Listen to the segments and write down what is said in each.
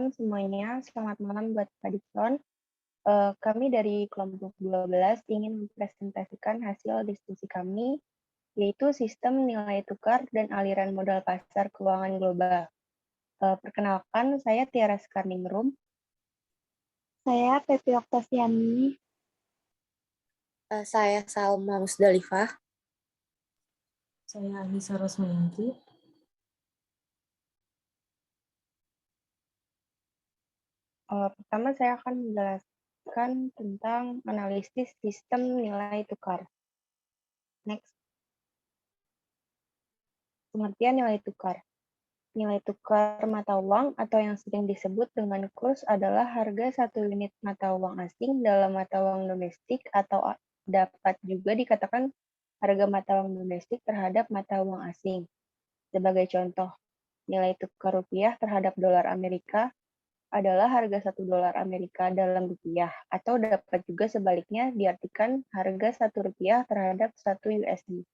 malam semuanya, selamat malam buat Pak Dikson. Kami dari kelompok 12 ingin mempresentasikan hasil diskusi kami, yaitu sistem nilai tukar dan aliran modal pasar keuangan global. Perkenalkan, saya Tiara Skarningrum. Saya Pepi Oktasiani. Saya Salma Musdalifah. Saya Anissa Rosmiyanti. Pertama, saya akan menjelaskan tentang analisis sistem nilai tukar. Next. Pengertian nilai tukar. Nilai tukar mata uang atau yang sering disebut dengan kurs adalah harga satu unit mata uang asing dalam mata uang domestik atau dapat juga dikatakan harga mata uang domestik terhadap mata uang asing. Sebagai contoh, nilai tukar rupiah terhadap dolar Amerika adalah harga 1 dolar Amerika dalam rupiah, atau dapat juga sebaliknya diartikan harga 1 rupiah terhadap 1 USD.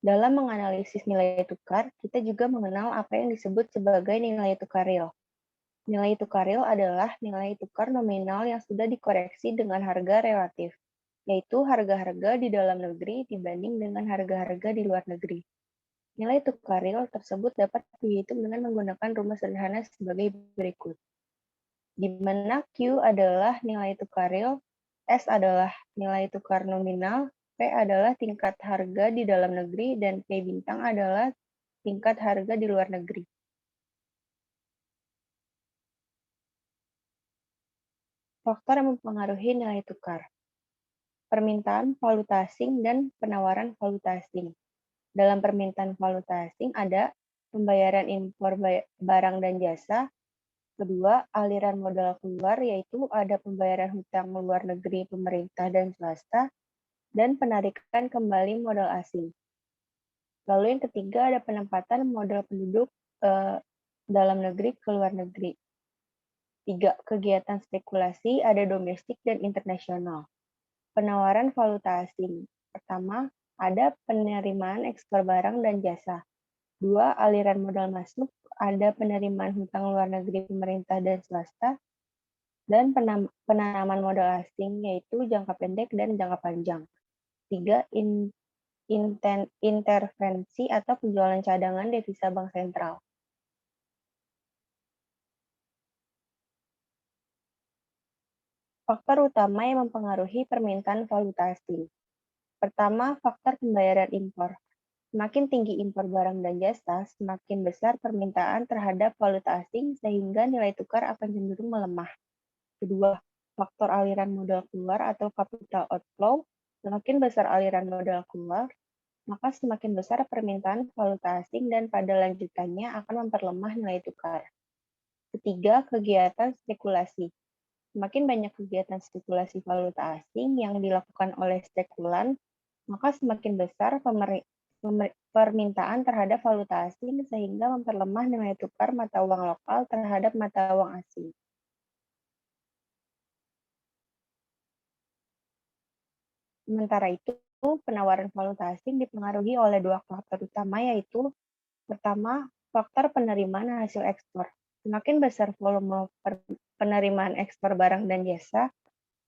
Dalam menganalisis nilai tukar, kita juga mengenal apa yang disebut sebagai nilai tukar real. Nilai tukar real adalah nilai tukar nominal yang sudah dikoreksi dengan harga relatif, yaitu harga-harga di dalam negeri dibanding dengan harga-harga di luar negeri. Nilai tukar real tersebut dapat dihitung dengan menggunakan rumus sederhana sebagai berikut. Di mana Q adalah nilai tukar real, S adalah nilai tukar nominal, P adalah tingkat harga di dalam negeri, dan P bintang adalah tingkat harga di luar negeri. Faktor yang mempengaruhi nilai tukar. Permintaan valuta asing dan penawaran valuta asing. Dalam permintaan valuta asing ada pembayaran impor barang dan jasa. Kedua, aliran modal keluar, yaitu ada pembayaran hutang luar negeri pemerintah dan swasta, dan penarikan kembali modal asing. Lalu yang ketiga ada penempatan modal penduduk dalam negeri ke luar negeri. 3. Kegiatan spekulasi ada domestik dan internasional. Penawaran valuta asing. Pertama, ada penerimaan ekspor barang dan jasa. 2. Aliran modal masuk, ada penerimaan hutang luar negeri pemerintah dan swasta, dan penanaman modal asing, yaitu jangka pendek dan jangka panjang. 3. Intervensi atau penjualan cadangan devisa bank sentral. Faktor utama yang mempengaruhi permintaan valuta asing. Pertama, faktor pembayaran impor. Semakin tinggi impor barang dan jasa, semakin besar permintaan terhadap valuta asing sehingga nilai tukar akan cenderung melemah. Kedua, faktor aliran modal keluar atau capital outflow. Semakin besar aliran modal keluar, maka semakin besar permintaan valuta asing dan pada lanjutannya akan memperlemah nilai tukar. Ketiga, kegiatan spekulasi. Semakin banyak kegiatan spekulasi valuta asing yang dilakukan oleh spekulan, maka semakin besar permintaan terhadap valuta asing sehingga memperlemah nilai tukar mata uang lokal terhadap mata uang asing. Sementara itu, penawaran valuta asing dipengaruhi oleh dua faktor utama, yaitu pertama, faktor penerimaan hasil ekspor. Semakin besar volume penerimaan ekspor barang dan jasa,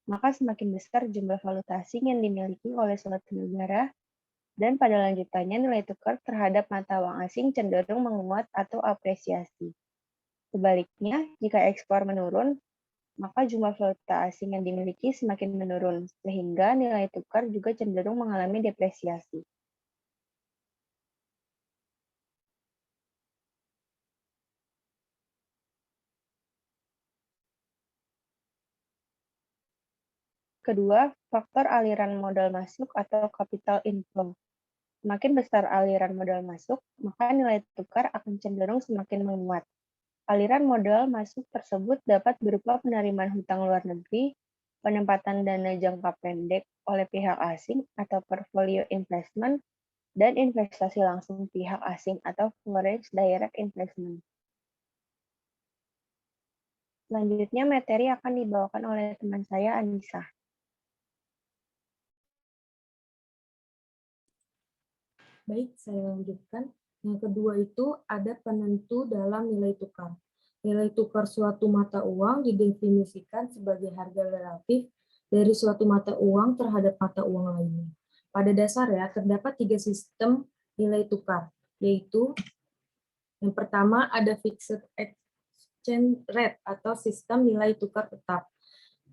maka semakin besar jumlah valuta asing yang dimiliki oleh suatu negara, dan pada lanjutannya nilai tukar terhadap mata uang asing cenderung menguat atau apresiasi. Sebaliknya, jika ekspor menurun, maka jumlah valuta asing yang dimiliki semakin menurun, sehingga nilai tukar juga cenderung mengalami depresiasi. Kedua, faktor aliran modal masuk atau capital inflow. Semakin besar aliran modal masuk, maka nilai tukar akan cenderung semakin menguat. Aliran modal masuk tersebut dapat berupa penerimaan hutang luar negeri, penempatan dana jangka pendek oleh pihak asing atau portfolio investment, dan investasi langsung pihak asing atau foreign direct investment. Selanjutnya materi akan dibawakan oleh teman saya, Anissa. Baik, saya lanjutkan. Yang kedua itu ada penentu dalam nilai tukar. Nilai tukar suatu mata uang didefinisikan sebagai harga relatif dari suatu mata uang terhadap mata uang lainnya. Pada dasarnya terdapat 3 sistem nilai tukar, yaitu yang pertama ada fixed exchange rate atau sistem nilai tukar tetap.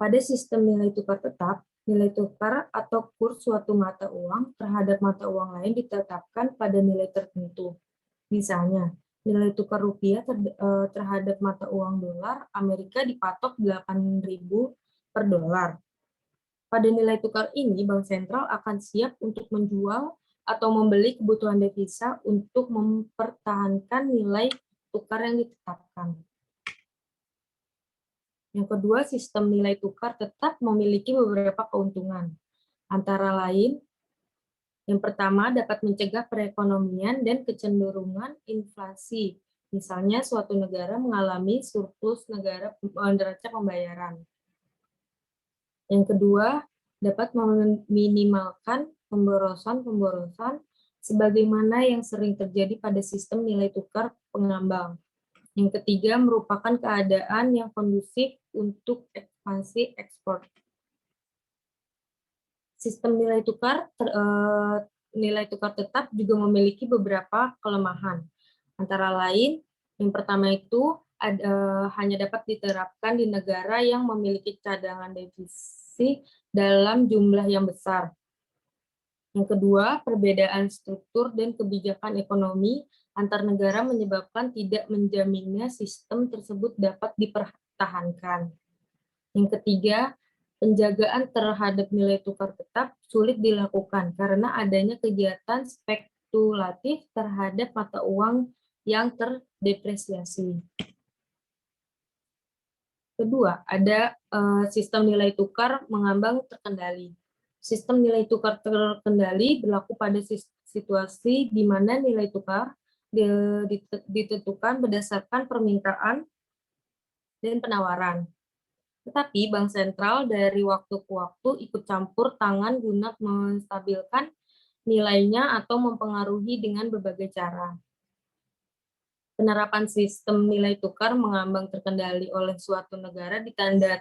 Pada sistem nilai tukar tetap, nilai tukar atau kurs suatu mata uang terhadap mata uang lain ditetapkan pada nilai tertentu. Misalnya, nilai tukar rupiah terhadap mata uang dolar Amerika dipatok 8.000 per dolar. Pada nilai tukar ini, Bank Sentral akan siap untuk menjual atau membeli kebutuhan devisa untuk mempertahankan nilai tukar yang ditetapkan. Yang kedua, sistem nilai tukar tetap memiliki beberapa keuntungan. Antara lain, yang pertama dapat mencegah perekonomian dan kecenderungan inflasi. Misalnya, suatu negara mengalami surplus neraca pembayaran. Yang kedua, dapat meminimalkan pemborosan sebagaimana yang sering terjadi pada sistem nilai tukar pengambang. Yang ketiga, merupakan keadaan yang kondusif untuk ekspansi ekspor. Sistem nilai tukar tetap juga memiliki beberapa kelemahan. Antara lain, yang pertama itu hanya dapat diterapkan di negara yang memiliki cadangan devisa dalam jumlah yang besar. Yang kedua, perbedaan struktur dan kebijakan ekonomi antar negara menyebabkan tidak menjaminnya sistem tersebut dapat dipertahankan. Yang ketiga, penjagaan terhadap nilai tukar tetap sulit dilakukan karena adanya kegiatan spekulatif terhadap mata uang yang terdepresiasi. Kedua, ada sistem nilai tukar mengambang terkendali. Sistem nilai tukar terkendali berlaku pada situasi di mana nilai tukar ditentukan berdasarkan permintaan dan penawaran. Tetapi Bank Sentral dari waktu ke waktu ikut campur tangan guna menstabilkan nilainya atau mempengaruhi dengan berbagai cara. Penerapan sistem nilai tukar mengambang terkendali oleh suatu negara ditandai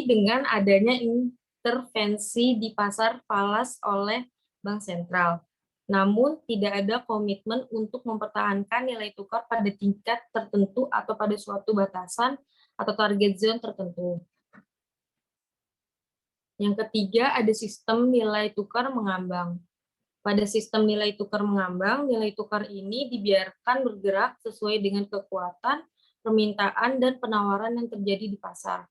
dengan adanya intervensi di pasar falas oleh Bank Sentral. Namun, tidak ada komitmen untuk mempertahankan nilai tukar pada tingkat tertentu atau pada suatu batasan atau target zone tertentu. Yang ketiga, ada sistem nilai tukar mengambang. Pada sistem nilai tukar mengambang, nilai tukar ini dibiarkan bergerak sesuai dengan kekuatan, permintaan, dan penawaran yang terjadi di pasar.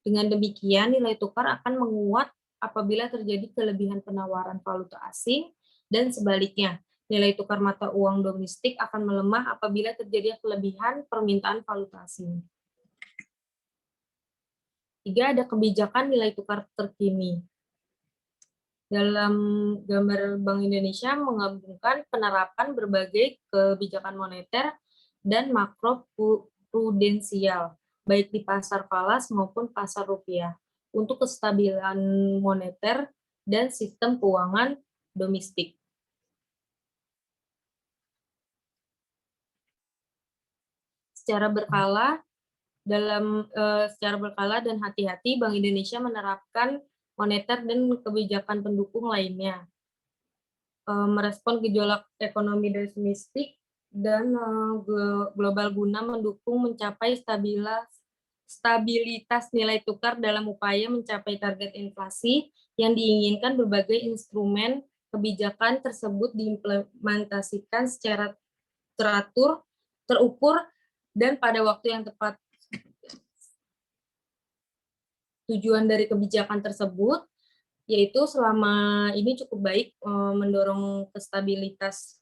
Dengan demikian, nilai tukar akan menguat apabila terjadi kelebihan penawaran valuta asing, dan sebaliknya, nilai tukar mata uang domestik akan melemah apabila terjadi kelebihan permintaan valuta asing. Tiga, ada kebijakan nilai tukar terkini. Dalam gambar Bank Indonesia menggabungkan penerapan berbagai kebijakan moneter dan makroprudensial, baik di pasar falas maupun pasar rupiah, untuk kestabilan moneter dan sistem keuangan domestik. Secara berkala dan hati-hati, Bank Indonesia menerapkan moneter dan kebijakan pendukung lainnya, merespon gejolak ekonomi domestik dan global guna mendukung mencapai stabilitas nilai tukar dalam upaya mencapai target inflasi yang diinginkan. Berbagai instrumen kebijakan tersebut diimplementasikan secara teratur, terukur, dan pada waktu yang tepat. Tujuan dari kebijakan tersebut yaitu selama ini cukup baik mendorong kestabilitas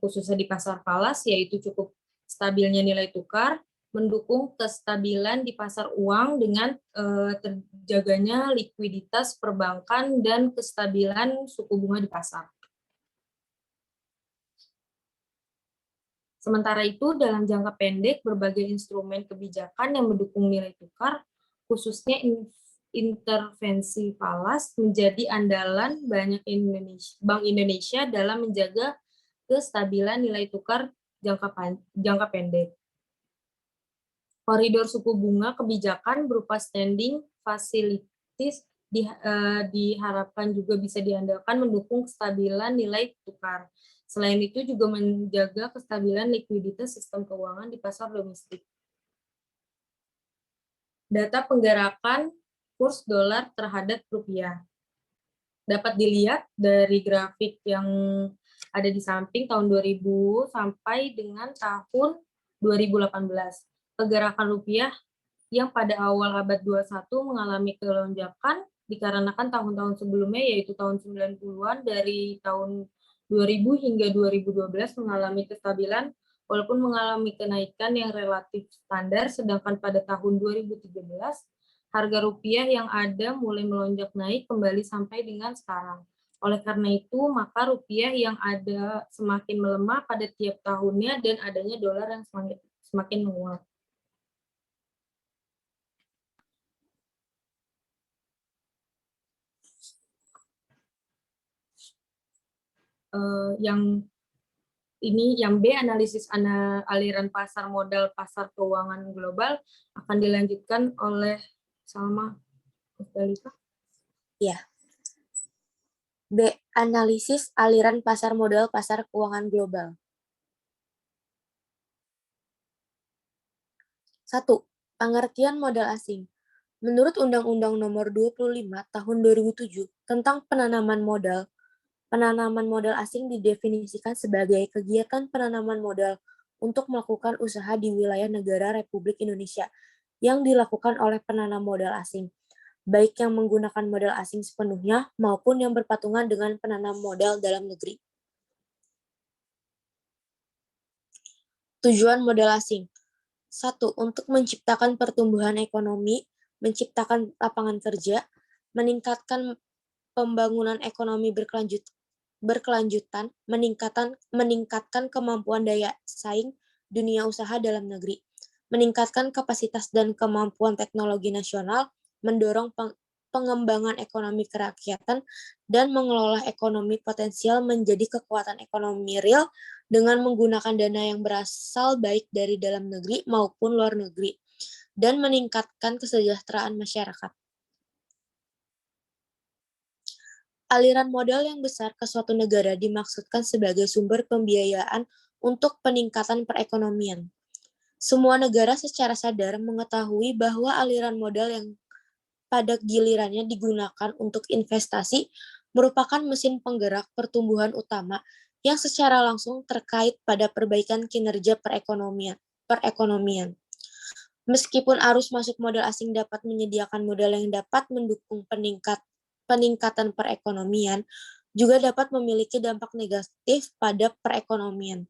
khususnya di pasar falas, yaitu cukup stabilnya nilai tukar, mendukung kestabilan di pasar uang dengan terjaganya likuiditas perbankan dan kestabilan suku bunga di pasar. Sementara itu, dalam jangka pendek, berbagai instrumen kebijakan yang mendukung nilai tukar, khususnya intervensi falas, menjadi andalan banyak Bank Indonesia dalam menjaga kestabilan nilai tukar jangka pendek. Koridor suku bunga kebijakan berupa standing facilities diharapkan juga bisa diandalkan mendukung kestabilan nilai tukar. Selain itu juga menjaga kestabilan likuiditas sistem keuangan di pasar domestik. Data penggerakan kurs dolar terhadap rupiah. Dapat dilihat dari grafik yang ada di samping tahun 2000 sampai dengan tahun 2018. Pergerakan rupiah yang pada awal abad 21 mengalami kelonjakan dikarenakan tahun-tahun sebelumnya yaitu tahun 90-an dari tahun 2000 hingga 2012 mengalami kestabilan walaupun mengalami kenaikan yang relatif standar, sedangkan pada tahun 2013 harga rupiah yang ada mulai melonjak naik kembali sampai dengan sekarang. Oleh karena itu, maka rupiah yang ada semakin melemah pada tiap tahunnya dan adanya dolar yang semakin menguat. Yang B, analisis aliran pasar modal pasar keuangan global akan dilanjutkan oleh Salma Musdalifah. Ya. B. Analisis aliran pasar modal pasar keuangan global. 1. Pengertian modal asing. Menurut Undang-Undang Nomor 25 Tahun 2007 tentang penanaman modal asing didefinisikan sebagai kegiatan penanaman modal untuk melakukan usaha di wilayah negara Republik Indonesia yang dilakukan oleh penanam modal asing, baik yang menggunakan modal asing sepenuhnya maupun yang berpatungan dengan penanam modal dalam negeri. Tujuan modal asing. 1. Untuk menciptakan pertumbuhan ekonomi, menciptakan lapangan kerja, meningkatkan pembangunan ekonomi berkelanjutan, meningkatkan kemampuan daya saing dunia usaha dalam negeri, meningkatkan kapasitas dan kemampuan teknologi nasional, mendorong pengembangan ekonomi kerakyatan, dan mengelola ekonomi potensial menjadi kekuatan ekonomi real dengan menggunakan dana yang berasal baik dari dalam negeri maupun luar negeri, dan meningkatkan kesejahteraan masyarakat. Aliran modal yang besar ke suatu negara dimaksudkan sebagai sumber pembiayaan untuk peningkatan perekonomian. Semua negara secara sadar mengetahui bahwa aliran modal yang pada gilirannya digunakan untuk investasi merupakan mesin penggerak pertumbuhan utama yang secara langsung terkait pada perbaikan kinerja perekonomian. Meskipun arus masuk modal asing dapat menyediakan modal yang dapat mendukung peningkatan perekonomian, juga dapat memiliki dampak negatif pada perekonomian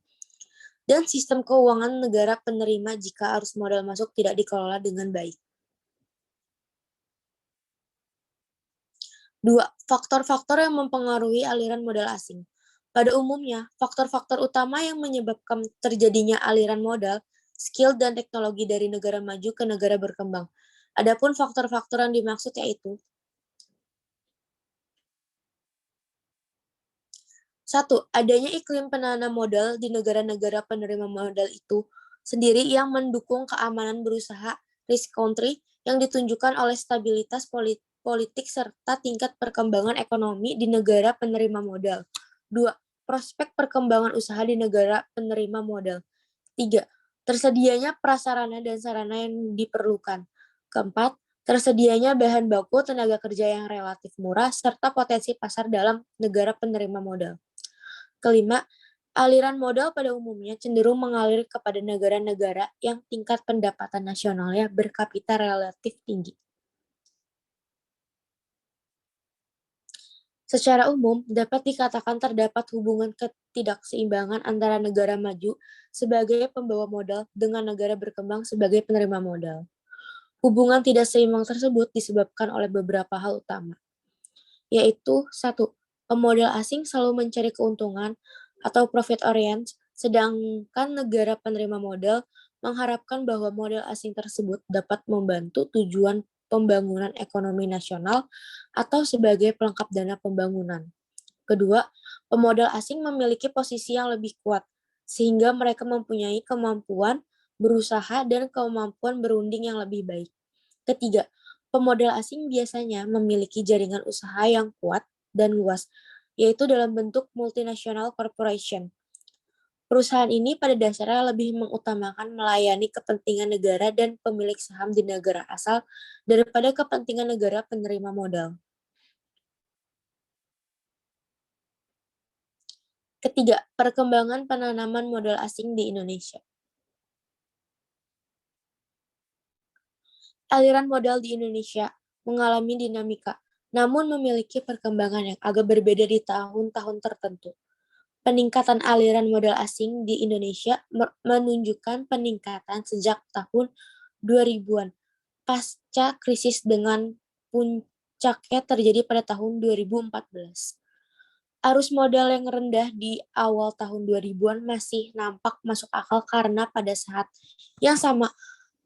dan sistem keuangan negara penerima jika arus modal masuk tidak dikelola dengan baik. 2. Faktor-faktor yang mempengaruhi aliran modal asing. Pada umumnya, faktor-faktor utama yang menyebabkan terjadinya aliran modal, skill dan teknologi dari negara maju ke negara berkembang. Adapun faktor-faktor yang dimaksud yaitu 1. Adanya iklim penanam modal di negara-negara penerima modal itu sendiri yang mendukung keamanan berusaha risk country yang ditunjukkan oleh stabilitas politik serta tingkat perkembangan ekonomi di negara penerima modal. 2. Prospek perkembangan usaha di negara penerima modal. 3. Tersedianya prasarana dan sarana yang diperlukan. 4. Tersedianya bahan baku tenaga kerja yang relatif murah serta potensi pasar dalam negara penerima modal. 5. Aliran modal pada umumnya cenderung mengalir kepada negara-negara yang tingkat pendapatan nasionalnya berkapita relatif tinggi. Secara umum, dapat dikatakan terdapat hubungan ketidakseimbangan antara negara maju sebagai pembawa modal dengan negara berkembang sebagai penerima modal. Hubungan tidak seimbang tersebut disebabkan oleh beberapa hal utama, yaitu 1. Pemodal asing selalu mencari keuntungan atau profit orient, sedangkan negara penerima modal mengharapkan bahwa modal asing tersebut dapat membantu tujuan pembangunan ekonomi nasional atau sebagai pelengkap dana pembangunan. Kedua, Pemodal asing memiliki posisi yang lebih kuat, sehingga mereka mempunyai kemampuan berusaha dan kemampuan berunding yang lebih baik. Ketiga, pemodal asing biasanya memiliki jaringan usaha yang kuat dan luas, yaitu dalam bentuk multinational corporation. Perusahaan ini pada dasarnya lebih mengutamakan melayani kepentingan negara dan pemilik saham di negara asal daripada kepentingan negara penerima modal. Ketiga, perkembangan penanaman modal asing di Indonesia. Aliran modal di Indonesia mengalami dinamika, namun memiliki perkembangan yang agak berbeda di tahun-tahun tertentu. Peningkatan aliran modal asing di Indonesia menunjukkan peningkatan sejak tahun 2000-an, pasca krisis dengan puncaknya terjadi pada tahun 2014. Arus modal yang rendah di awal tahun 2000-an masih nampak masuk akal karena pada saat yang sama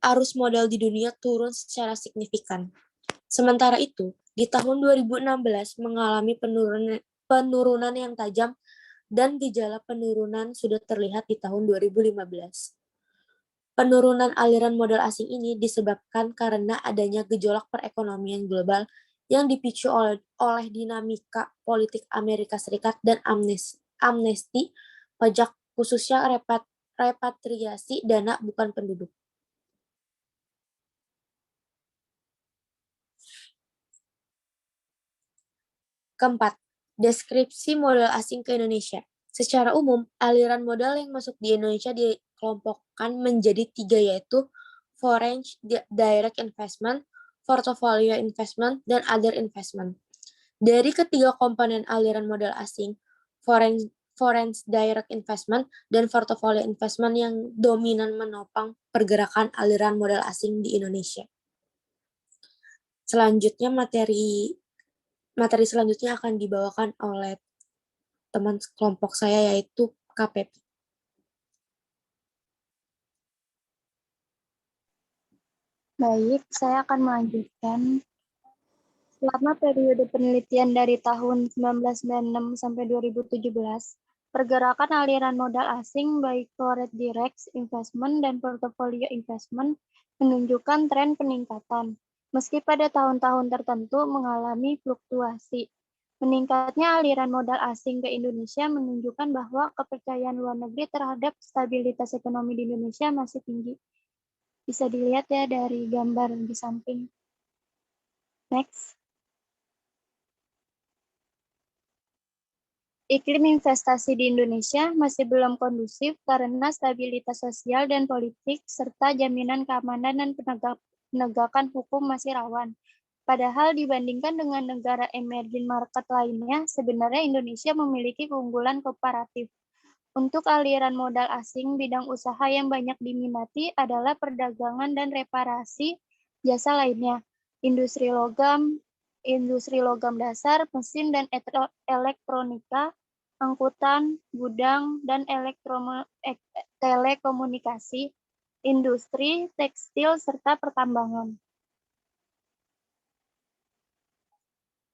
arus modal di dunia turun secara signifikan. Sementara itu, di tahun 2016 mengalami penurunan yang tajam dan gejala penurunan sudah terlihat di tahun 2015. Penurunan aliran modal asing ini disebabkan karena adanya gejolak perekonomian global yang dipicu oleh dinamika politik Amerika Serikat dan amnesti pajak, khususnya repatriasi dana bukan penduduk. Keempat, deskripsi modal asing ke Indonesia. Secara umum, aliran modal yang masuk di Indonesia dikelompokkan menjadi 3, yaitu foreign direct investment, portfolio investment, dan other investment. Dari ketiga komponen aliran modal asing, foreign direct investment dan portfolio investment yang dominan menopang pergerakan aliran modal asing di Indonesia. Selanjutnya materi selanjutnya akan dibawakan oleh teman kelompok saya, yaitu KPP. Baik, saya akan melanjutkan. Selama periode penelitian dari tahun 1996 sampai 2017, pergerakan aliran modal asing baik foreign direct investment dan portfolio investment menunjukkan tren peningkatan, meski pada tahun-tahun tertentu mengalami fluktuasi. Meningkatnya aliran modal asing ke Indonesia menunjukkan bahwa kepercayaan luar negeri terhadap stabilitas ekonomi di Indonesia masih tinggi. Bisa dilihat ya dari gambar di samping. Next. Iklim investasi di Indonesia masih belum kondusif karena stabilitas sosial dan politik serta jaminan keamanan dan penegakan hukum masih rawan. Padahal dibandingkan dengan negara emerging market lainnya, sebenarnya Indonesia memiliki keunggulan komparatif. Untuk aliran modal asing, bidang usaha yang banyak diminati adalah perdagangan dan reparasi jasa lainnya, industri logam dasar, mesin dan elektronika, angkutan, gudang, dan telekomunikasi, industri, tekstil, serta pertambangan.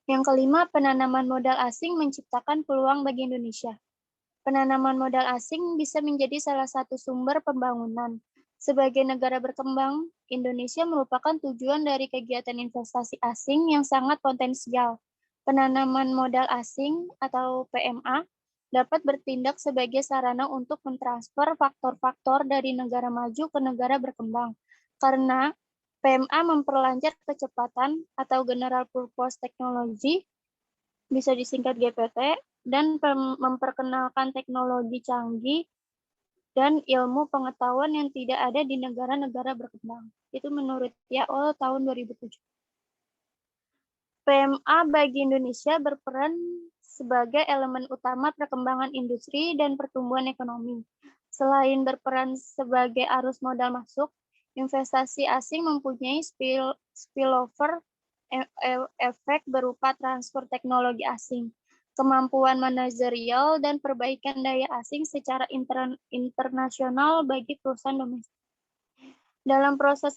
Yang kelima, penanaman modal asing menciptakan peluang bagi Indonesia. Penanaman modal asing bisa menjadi salah satu sumber pembangunan. Sebagai negara berkembang, Indonesia merupakan tujuan dari kegiatan investasi asing yang sangat potensial. Penanaman modal asing atau PMA dapat bertindak sebagai sarana untuk mentransfer faktor-faktor dari negara maju ke negara berkembang. Karena PMA memperlancar kecepatan atau General Purpose Technology, bisa disingkat GPT, dan memperkenalkan teknologi canggih dan ilmu pengetahuan yang tidak ada di negara-negara berkembang. Itu menurut YAOL tahun 2007. PMA bagi Indonesia berperan sebagai elemen utama perkembangan industri dan pertumbuhan ekonomi. Selain berperan sebagai arus modal masuk, investasi asing mempunyai spillover efek berupa transfer teknologi asing, kemampuan manajerial, dan perbaikan daya asing secara internasional bagi perusahaan domestik. Dalam proses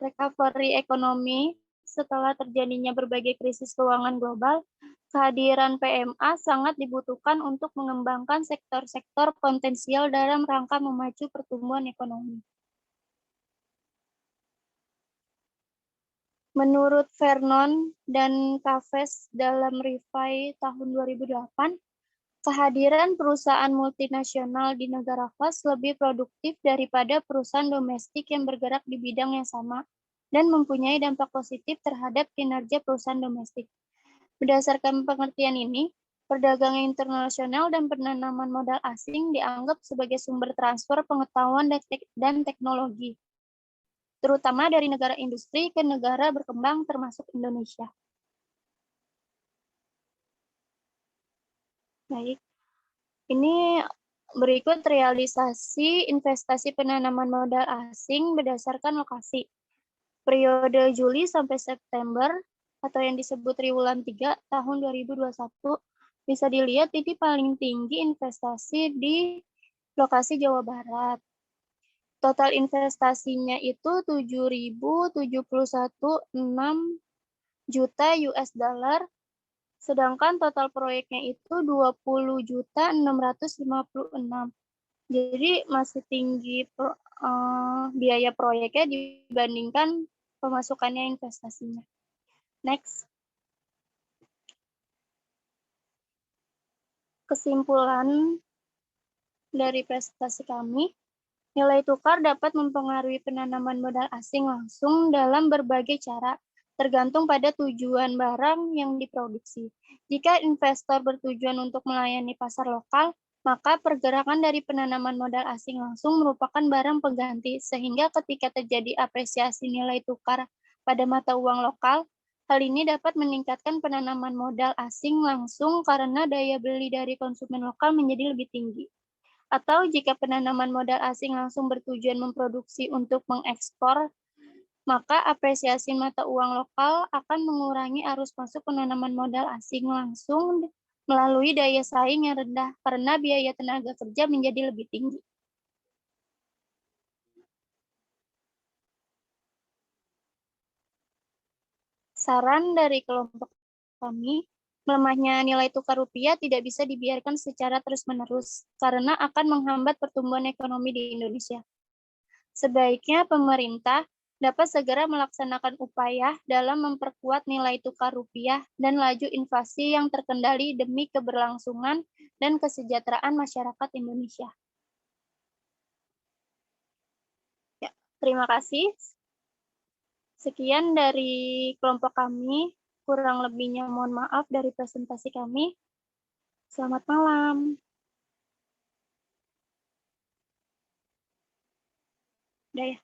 recovery ekonomi setelah terjadinya berbagai krisis keuangan global, Kehadiran PMA sangat dibutuhkan untuk mengembangkan sektor-sektor potensial dalam rangka memacu pertumbuhan ekonomi. Menurut Vernon dan Caves dalam Review tahun 2008, kehadiran perusahaan multinasional di negara host lebih produktif daripada perusahaan domestik yang bergerak di bidang yang sama dan mempunyai dampak positif terhadap kinerja perusahaan domestik. Berdasarkan pengertian ini, perdagangan internasional dan penanaman modal asing dianggap sebagai sumber transfer pengetahuan dan teknologi, terutama dari negara industri ke negara berkembang termasuk Indonesia. Baik, ini berikut realisasi investasi penanaman modal asing berdasarkan lokasi. Periode Juli sampai September atau yang disebut triwulan 3 tahun 2021, bisa dilihat ini paling tinggi investasi di lokasi Jawa Barat. Total investasinya itu 7.071,6 juta US dollar, sedangkan total proyeknya itu 20.656. Jadi masih tinggi biaya proyeknya dibandingkan pemasukannya investasinya. Next. Kesimpulan dari presentasi kami, nilai tukar dapat mempengaruhi penanaman modal asing langsung dalam berbagai cara, tergantung pada tujuan barang yang diproduksi. Jika investor bertujuan untuk melayani pasar lokal, maka pergerakan dari penanaman modal asing langsung merupakan barang pengganti, sehingga ketika terjadi apresiasi nilai tukar pada mata uang lokal, hal ini dapat meningkatkan penanaman modal asing langsung karena daya beli dari konsumen lokal menjadi lebih tinggi. Atau jika penanaman modal asing langsung bertujuan memproduksi untuk mengekspor, maka apresiasi mata uang lokal akan mengurangi arus masuk penanaman modal asing langsung melalui daya saing yang rendah karena biaya tenaga kerja menjadi lebih tinggi. Saran dari kelompok kami, melemahnya nilai tukar rupiah tidak bisa dibiarkan secara terus-menerus karena akan menghambat pertumbuhan ekonomi di Indonesia. Sebaiknya pemerintah dapat segera melaksanakan upaya dalam memperkuat nilai tukar rupiah dan laju inflasi yang terkendali demi keberlangsungan dan kesejahteraan masyarakat Indonesia. Ya, terima kasih. Sekian dari kelompok kami, kurang lebihnya mohon maaf dari presentasi kami. Selamat malam. Udah ya.